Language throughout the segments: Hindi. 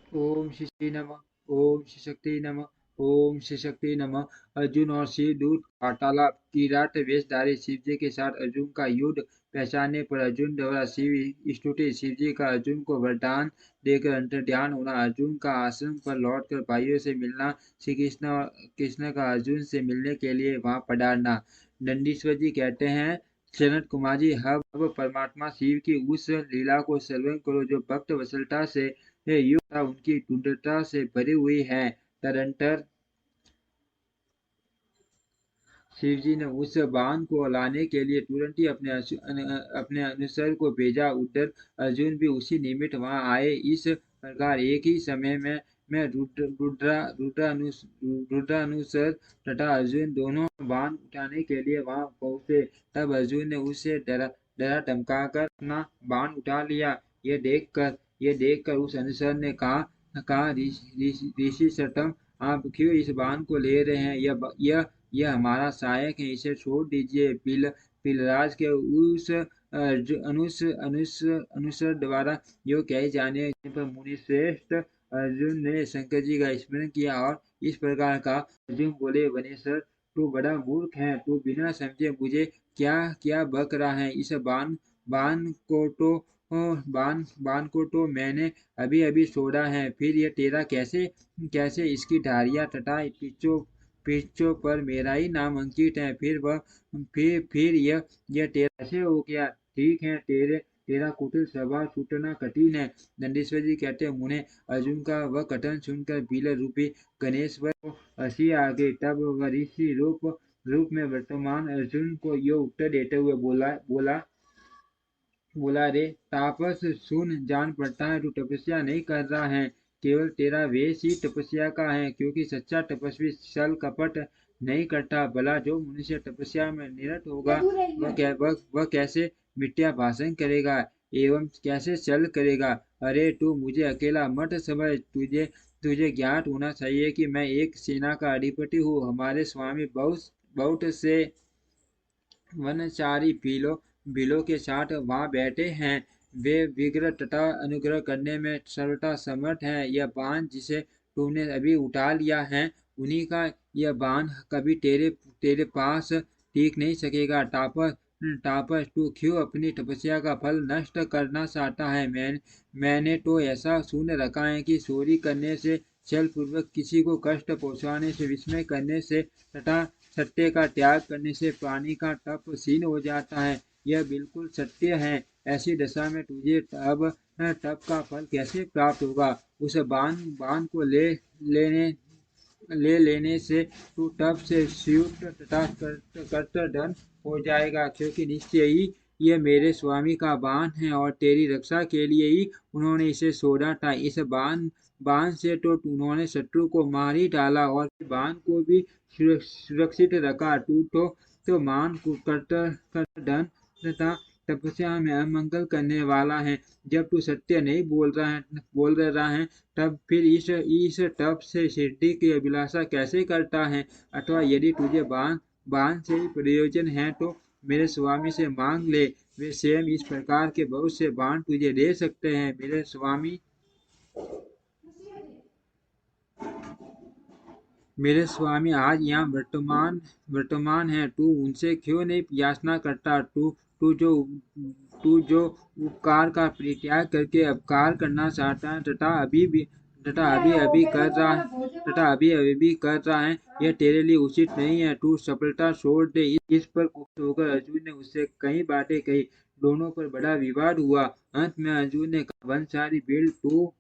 ओम श्री श्री नमः। ओम श्री शक्ति नमः। ओम श्री शक्ति नमः। अर्जुन और शिव दूत वार्तालाप। किराट वेशधारी शिव जी के साथ अर्जुन का युद्ध पहचानने पर अर्जुन द्वारा शिव स्तुति। शिव जी का अर्जुन को वरदान देकर अंतर्ध्यान होना। अर्जुन का आश्रम पर लौटकर भाइयों से मिलना। श्री कृष्ण का अर्जुन से मिलने के लिए वहां पधारना। नंदीश्वर जी कहते हैं, सनत कुमार जी, अब परमात्मा शिव की उस लीला को श्रवण करो जो भक्त वत्सलता से युक्त उनकी कुंदरता से भरी हुई है। तदंतर शिवजी ने उस बाण को लाने के लिए तुरंत ही अपने अनुसर को भेजा। उधर अर्जुन भी उसी निमित्त वहां आए। इस प्रकार एक ही समय में रुद्रानुसर तथा अर्जुन दोनों बाण उठाने के लिए वहां पहुंचे। तब अर्जुन ने उसे डरा डरा धमकाकर अपना बाण उठा लिया। यह देखकर उस अनुसर ने कहा, ऋषि सतम, आप क्यों इस बाण को ले रहे हैं? यह हमारा सहायक है, इसे छोड़ दीजिए। पिलराज के उस अनुसर द्वारा यो कहे जाने पर मुनि श्रेष्ठ अर्जुन ने शंकर जी का स्मरण किया और इस प्रकार का। अर्जुन बोले, वनेश्वर, तू बड़ा मूर्ख है। तू बिना समझे मुझे क्या क्या बक रहा है? इस बाण को तो बाण को तो मैंने अभी अभी छोड़ा है। फिर यह तेरा कैसे कैसे इसकी धारियां तथा पीछों पर मेरा ही नाम अंकित है। फिर यह तेरा कैसे हो गया? ठीक है, तेरा कुटिल स्वभाव छूटना कठिन है। नंदीश्वर जी कहते हैं, मुने, अर्जुन का वह कथन सुनकर बिल रूपी गणेश्वर को हंसी आ गई। तब वह ऋषि रूप में वर्तमान अर्जुन को यो उत्तर देते हुए बोला, रे तापस, सुन, जान पड़ता है तू तपस्या नहीं कर रहा है। केवल तेरा वेश ही तपस्या का है, क्योंकि सच्चा तपस्वी छल कपट नहीं करता। भला जो मनुष्य तपस्या में निरत होगा वह कैसे मिथ्या भाषण करेगा एवं कैसे छल करेगा? अरे तू मुझे अकेला मत समझ। तुझे तुझे ज्ञात होना चाहिए कि मैं एक सेना का अधिपति हूँ। हमारे स्वामी बहुत बहुत से वनचारी बिलों के साथ वहां बैठे हैं। वे विग्रह तथा अनुग्रह करने में सर्वथा समर्थ हैं। यह बाण जिसे तूने अभी उठा लिया है, उन्हीं का यह बाण कभी तेरे पास टिक नहीं सकेगा। तापस, तू क्यों अपनी तपस्या का फल नष्ट करना चाहता है? मैंने तो ऐसा सुन रखा है कि चोरी करने से, छल पूर्वक किसी को कष्ट पहुंचाने से, विस्मय करने से तथा सत्य का त्याग करने से प्राणी का तप क्षीण हो जाता है। यह बिल्कुल सत्य है। ऐसी दशा में तुझे तप का फल कैसे प्राप्त होगा? उस बाण को ले लेने से तू तप से स्युक्त तथा कर्तधन हो जाएगा, क्योंकि निश्चय ही ये मेरे स्वामी का बाण है और तेरी रक्षा के लिए ही उन्होंने इसे छोड़ा था। इस बाण से तो उन्होंने शत्रु को मार ही डाला और बाण को भी सुरक्षित रखा। तू तो मान कर्तधन तथा तपस्या में अमंगल करने वाला है। जब तू सत्य नहीं बोल रहा है, तब फिर इस तप से सिद्धि की अभिलाषा कैसे करता है? अथवा यदि तुझे बाण से ही प्रयोजन है तो मेरे स्वामी से मांग ले। वे स्वयं इस प्रकार के बहुत से बाण तुझे दे सकते हैं। मेरे स्वामी आज यहाँ वर्तमान है। तू उनसे क्यों नहीं याचना करता? तू जो उपकार का परित्याग करके अपकार करना चाहता है तथा अभी अभी भी कर रहा है, यह तेरे लिए उचित नहीं है। तू सफलता छोड़ दे। इस पर कुपित होकर अर्जुन ने उससे कई बातें कही। दोनों पर बड़ा विवाद हुआ। अंत में अर्जुन ने कहा, वंशारी बिल, तू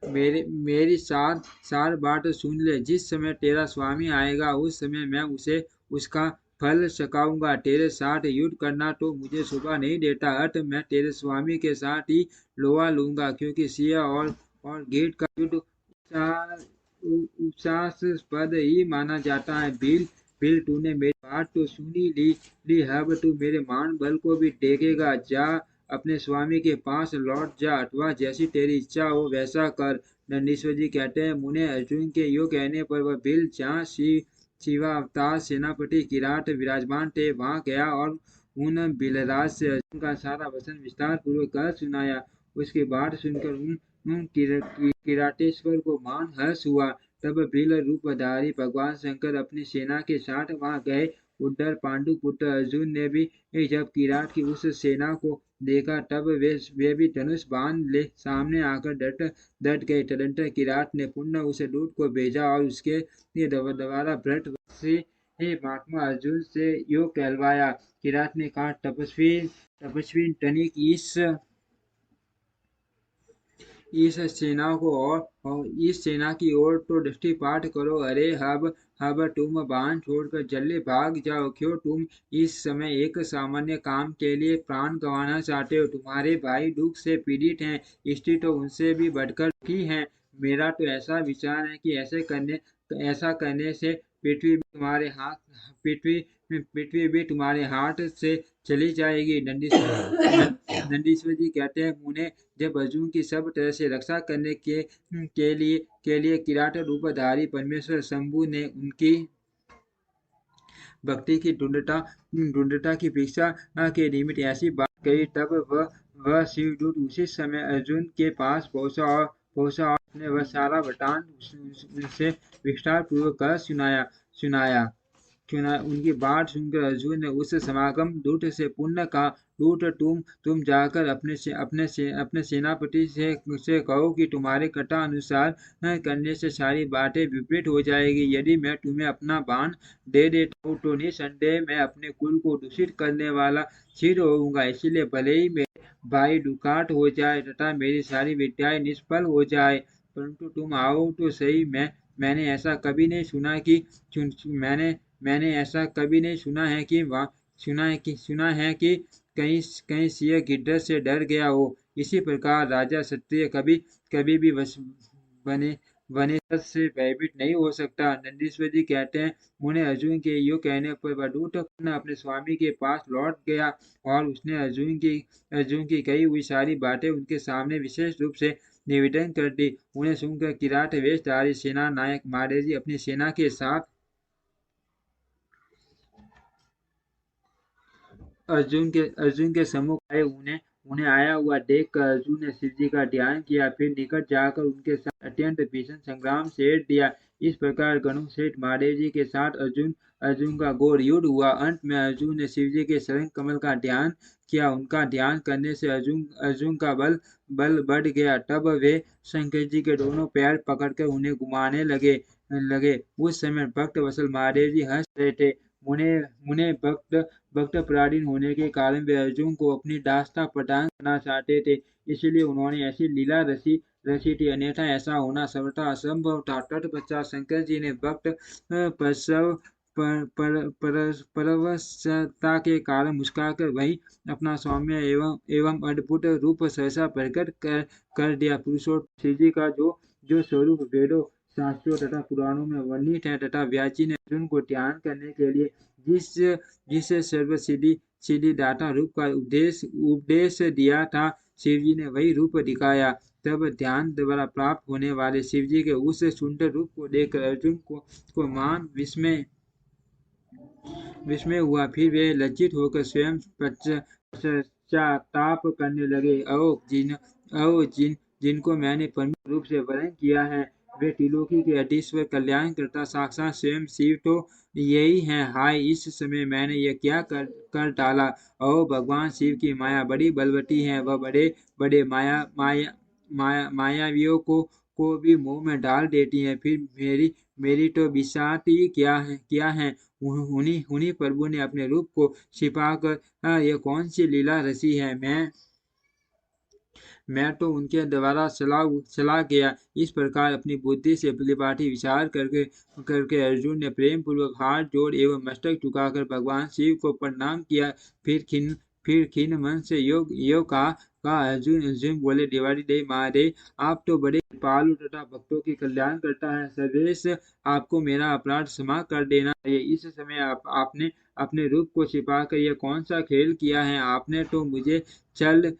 मेरी सार बात सुन ले। जिस समय तेरा स्वामी आएगा, उस समय मैं उसे उसका फल चखाऊंगा। तेरे साथ युद्ध करना तो मुझे शोभा नहीं देता। अतः मैं तेरे स्वामी के साथ ही लोहा लूंगा, क्योंकि सिंह और गिद्ध का युद्ध उपहासास्पद ही माना जाता है। बिल, तूने मेरी बात तो सुनी ली, अब तू मेरे मान बल को भी देखेगा। जा, अपने स्वामी के पास लौट जा, अथवा जैसी तेरी इच्छा हो वैसा कर। नंदीश्वर जी कहते हैं, मुने, अर्जुन के यो कहने पर वह बिल जहाँ शिवावतार सेनापति किराट विराजमान थे वहां गया और उन बिलराज से अर्जुन का सारा वचन विस्तार पूर्वक कर सुनाया। उसकी बात सुनकर किराटेश्वर को मान हर्ष हुआ। तब भील रूपधारी भगवान शंकर अपनी सेना के साथ वहां गए। उधर पांडुपुत्र अर्जुन ने भी जब किराट की उस सेना को देखा तब वे भी धनुष बाण ले सामने आकर डट गए। तदंतर किराट ने पुनः उस दूत को भेजा और उसके द्वारा भ्रट से महात्मा अर्जुन से योग कहलवाया। किराट ने कहा, तपस्वी तनिक इस सेना को और इस सेना की ओर तो दृष्टिपात करो। अरे हब तुम बाण छोड़कर जल्दी भाग जाओ। क्यों तुम इस समय एक सामान्य काम के लिए प्राण गंवाना चाहते हो? तुम्हारे भाई दुख से पीड़ित हैं, स्त्री तो उनसे भी बढ़कर दुखी है। मेरा तो ऐसा विचार है कि ऐसा करने से पृथ्वी भी तुम्हारे हाथ से चली जाएगी। नंदीश्वर जी कहते हैं, मुने जब अर्जुन की सब तरह से रक्षा करने के लिए किराट रूपधारी परमेश्वर शंभु ने उनकी भक्ति की ढूंढता की परीक्षा के निमित्त ऐसी बात कही, तब वह शिवदूत उसी समय अर्जुन के पास पहुंचा और अपने वह सारा वृतांत उनसे विस्तार पूर्वक सुनाया। उनकी बात सुनकर अर्जुन ने उस समागम दूत से पुनः कहा, दूत तुम जाकर अपने सेनापति से कहो कि तुम्हारे कथा अनुसार करने से सारी बातें विपरीत हो जाएगी। यदि मैं तुम्हें अपना बाण दे देता हूँ तो निसंदेह मैं अपने कुल को दूषित करने वाला सिद्ध होऊंगा। इसलिए भले ही मेरे भाई दुखात हो जाए तथा मेरी सारी विद्याएं निष्फल हो जाए, परंतु तुम आओ तो सही। मैंने ऐसा कभी नहीं सुना है कि कहीं सिंह गिद्ध से डर गया हो। इसी प्रकार राजा क्षत्रिय कभी भी बने से भयभीत नहीं हो सकता। नंदीश्वर जी कहते हैं, मुने अर्जुन के यो कहने पर वह दूत अपने स्वामी के पास लौट गया और उसने अर्जुन की कही हुई सारी बातें उनके सामने विशेष रूप से निवेदन कर दी। उन्हें सुनकर किराट वेशधारी सेना नायक मारे जी अपनी सेना के साथ अर्जुन के सम्मुख आए। उन्हें आया हुआ देख कर अर्जुन ने शिव जी का ध्यान किया, फिर निकट जाकर उनके साथ अत्यंत भीषण संग्राम छेड़ दिया। इस प्रकार गणों सहित महादेव जी के साथ अर्जुन का घोर युद्ध हुआ। अंत में अर्जुन ने शिव जी के शरण कमल का ध्यान किया। उनका ध्यान करने से अर्जुन का बल बढ़ गया। तब वे शंकर जी के दोनों पैर पकड़कर उन्हें घुमाने लगे। उस समय भक्त वत्सल महादेव जी हंस रहे थे। मुने भक्त पराधीन होने के कारण वे अर्जुन को अपनी दास्ता प्रदान करना चाहते थे, इसलिए उन्होंने ऐसी लीला रची थी, अन्यथा ऐसा होना सर्वथा असंभव था। तत्पश्चात शंकर जी ने भक्त परवशता के कारण मुस्कुराकर वही अपना सौम्य एवं अद्भुत रूप सहसा प्रकट कर दिया। पुरुषोत्तम शिव जी का जो स्वरूप वेदों, शास्त्रों तथा पुराणों में वर्णित है तथा व्यास जी ने अर्जुन को ध्यान करने के लिए जिस सर्व सिद्धि दाता रूप का उपदेश दिया था, शिव जी ने वही रूप दिखाया। तब ध्यान द्वारा प्राप्त होने वाले शिव जी के उस सुंदर रूप को देखकर अर्जुन को मान विस्मय हुआ। फिर वे लज्जित होकर स्वयं पश्चाताप करने लगे। जिनको मैंने परम रूप से वर्ण किया है, वे त्रिलोकी के अधीश्वर कल्याण करता साक्षात स्वयं शिव तो यही है। हाय, इस समय मैंने यह क्या कर डाला। भगवान शिव की माया बड़ी बलवती है। वह बड़े बड़े मायावियों को भी मुंह में डाल देती है। फिर मेरी तो बिसाती क्या है। उन्हीं प्रभु ने अपने रूप को छिपाकर यह कौन सी लीला रची है। मैं तो उनके द्वारा चला गया। इस प्रकार अपनी बुद्धि से भलीभांति विचार करके अर्जुन ने प्रेम पूर्वक हाथ जोड़ एवं मस्तक झुकाकर भगवान शिव को प्रणाम किया। फिर खिन्न मन से यो कहा, अर्जुन बोले, देवाधिदेव महादेव, आप तो बड़े कृपालु तथा भक्तों की कल्याण करता है। सर्वेश, आपको मेरा अपराध क्षमा कर देना चाहिए। इस समय आपने अपने रूप को छिपाकर यह कौन सा खेल किया है। आपने तो मुझे चल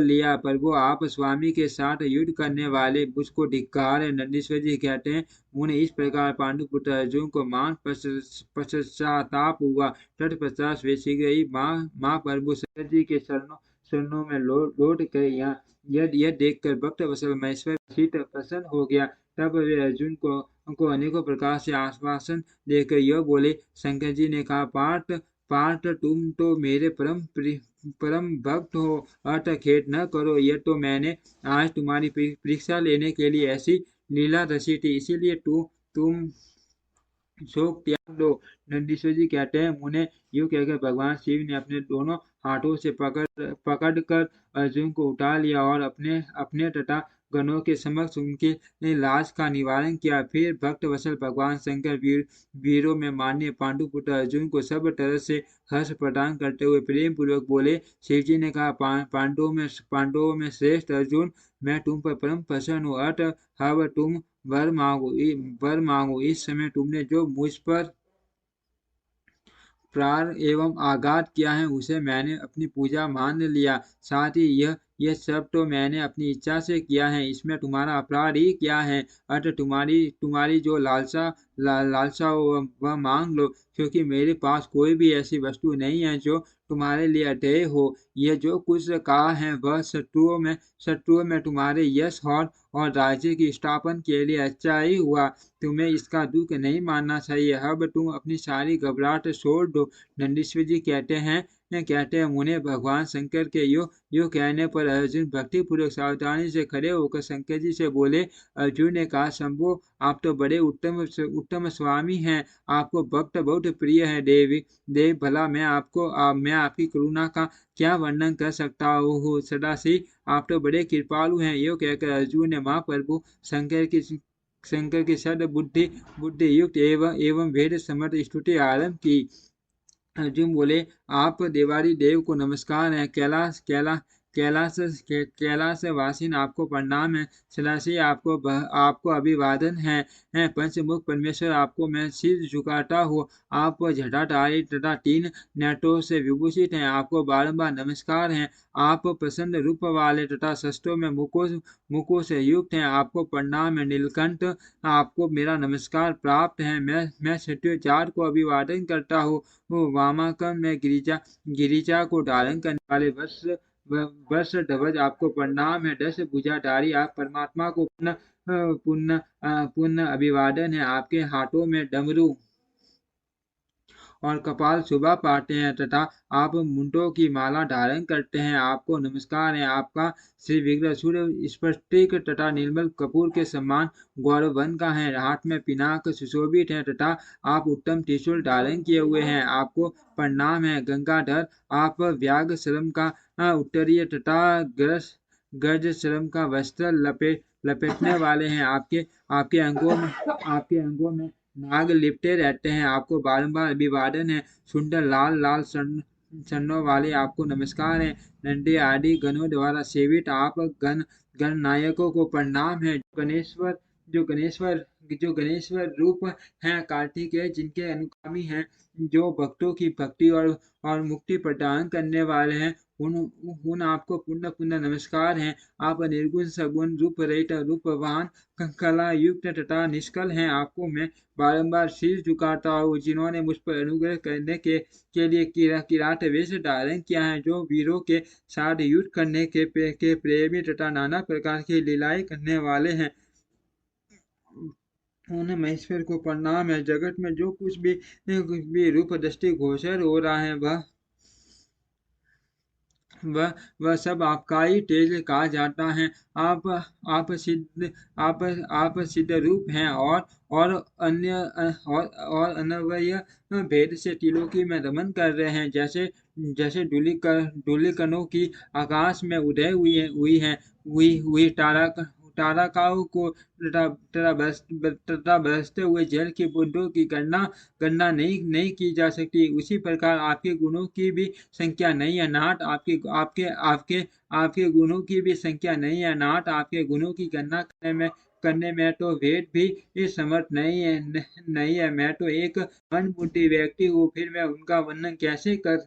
लिया। प्रभु, आप स्वामी के साथ युद्ध करने वाले मुझको धिक्कार है। नंदीश्वर जी कहते हैं, मुझे इस प्रकार पांडुपुत्र अर्जुन को मान पश्चाताप हुआ। तत्पश्चात वे शीघ्र ही माँ प्रभु शंकर जी के चरणों में लौट गए। यहाँ यह देखकर भक्त वत्सल महेश्वर चित्त प्रसन्न हो गया। तब वे अर्जुन को अनेकों प्रकार से आश्वासन देकर यह बोले। शंकर जी ने कहा, पार्थ पार्थ तुम तो मेरे परम भक्त हो, अतः खेद न करो। यह तो मैंने आज तुम्हारी परीक्षा लेने के लिए ऐसी लीला रची थी, इसीलिए तुम शोक त्याग दो। नंदीश्वर जी कहते हैं, मुने यूं कहकर भगवान शिव ने अपने दोनों हाथों से पकड़कर अर्जुन को उठा लिया और अपने अपने तथा गणों के समक्ष उनके लाज का निवारण किया। फिर भक्त वत्सल भगवान शंकर वीरों में माननीय पांडुपुत्र अर्जुन को सब तरह से हर्ष प्रदान करते हुए प्रेम पूर्वक बोले। शिव जी ने कहा, पांडवों में श्रेष्ठ अर्जुन, मैं तुम पर परम प्रसन्न हूँ। अतः अब तुम वर मांगो। इस समय तुमने जो मुझ पर प्रार एवं आघात किया है, उसे मैंने अपनी पूजा मान लिया। साथ ही यह सब तो मैंने अपनी इच्छा से किया है, इसमें तुम्हारा अपराध ही क्या है। अतः तुम्हारी जो लालसा हो वह मांग लो, क्योंकि मेरे पास कोई भी ऐसी वस्तु नहीं है जो तुम्हारे लिए अधेय हो। यह जो कुछ कहा है वह शत्रुओं में तुम्हारे यश और राज्य की स्थापन के लिए अच्छा ही हुआ। तुम्हें इसका दुख नहीं मानना चाहिए। अब तुम अपनी सारी घबराहट छोड़ दो। नंदीश्वर जी कहते हैं, मुने भगवान शंकर के यो कहने पर अर्जुन भक्ति पूर्वक सावधानी से खड़े होकर शंकर जी से बोले। अर्जुन ने कहा, शंभो, आप तो बड़े उत्तम स्वामी हैं, आपको भक्त बहुत प्रिय है। देव भला मैं आपकी करुणा का क्या वर्णन कर सकता हूँ। सदाशिव, आप तो बड़े कृपालु हैं। यो कहकर अर्जुन ने महाप्रभु शंकर की सद बुद्धि युक्त एवं वेद समर्थ स्तुति आरंभ की। अर्जुन बोले, आप देवारी देव को नमस्कार है। कैलाश वासीन आपको प्रणाम है। सदाशिव, आपको अभिवादन है। पंचमुख परमेश्वर, आपको मैं सिर झुकाता हूँ। आप जटाधारी तथा 3 नेत्रों से विभूषित हैं, आपको बारंबार नमस्कार है। आप प्रसन्न रूप वाले तथा शस्त्रों में मुखों से युक्त हैं, आपको प्रणाम है। नीलकंठ, आपको मेरा नमस्कार प्राप्त है। मैं क्षत्रिय जात को अभिवादन करता हूँ। वामाकर्ण में गिरिजा को धारण करने वाले वर्ष ध्वज, आपको प्रणाम है। 10 भुजाधारी, आप परमात्मा को पुण्य अभिवादन है। आपके हाथों में डमरू और कपाल शोभा पाते हैं तथा आप मुंडों की माला धारण करते हैं, आपको नमस्कार है। आपका श्री विग्रह सूर्य स्फटिक तथा निर्मल कपूर के समान गौरवन का है। हाथ में पिनाक सुशोभित है तथा आप उत्तम त्रिशूल धारण किए हुए हैं, आपको प्रणाम है। गंगाधर, आप व्याघ्र श्रम का उत्तरीय तथा गज श्रम का वस्त्र लपेटने वाले हैं। आपके अंगों में नाग लिपटे रहते हैं, आपको बारंबार अभिवादन है। सुंदर लाल सन्नों वाले, आपको नमस्कार है। नंदी आदि गणों द्वारा सेवित आप गण नायकों को प्रणाम है। जो गणेश्वर रूप हैं, कार्तिकेय जिनके अनुगामी हैं, जो भक्तों की भक्ति और मुक्ति प्रदान करने वाले हैं, उन आपको पुण्य नमस्कार है। आप निर्गुण सगुण रूप रहित रूपवान कला युक्त तथा निष्कल हैं, आपको मैं बारंबार शीश झुकाता हूँ। जिन्होंने मुझ पर अनुग्रह करने के लिए किरात वेश धारण किया है, जो वीरों के साथ युद्ध करने के प्रेमी तथा नाना प्रकार की लीलाएं करने वाले हैं, उन्हें महेश्वर को प्रणाम है। जगत में जो कुछ भी रूप दृष्टि गोचर हो रहा है, वह सब आपका ही तेज कहा जाता है। आप सिद्ध रूप हैं और अनवय भेद से त्रिलोकी में रमन कर रहे हैं। जैसे धूलिकणों की आकाश में उदय हुई तारकाओं को तथा बरसते हुए जल की बूंदों की गणना नहीं की जा सकती, उसी प्रकार आपके गुणों की भी संख्या नहीं है। नाथ, आपके गुणों की भी संख्या नहीं है। नाथ, आपके गुणों की गणना करने में तो वेद भी समर्थ नहीं है। मैं तो एक मंदबुद्धि व्यक्ति हूँ, फिर मैं उनका वर्णन कैसे कर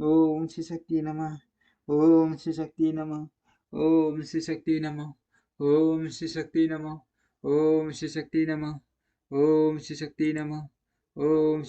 ओम श्री शक्ति नमः। ओम श्री शक्ति नमः। ओम श्री शक्ति नमः। ओम श्री शक्ति नमः। ओम श्री शक्ति नमः। ओम श्री शक्ति नमः। ओम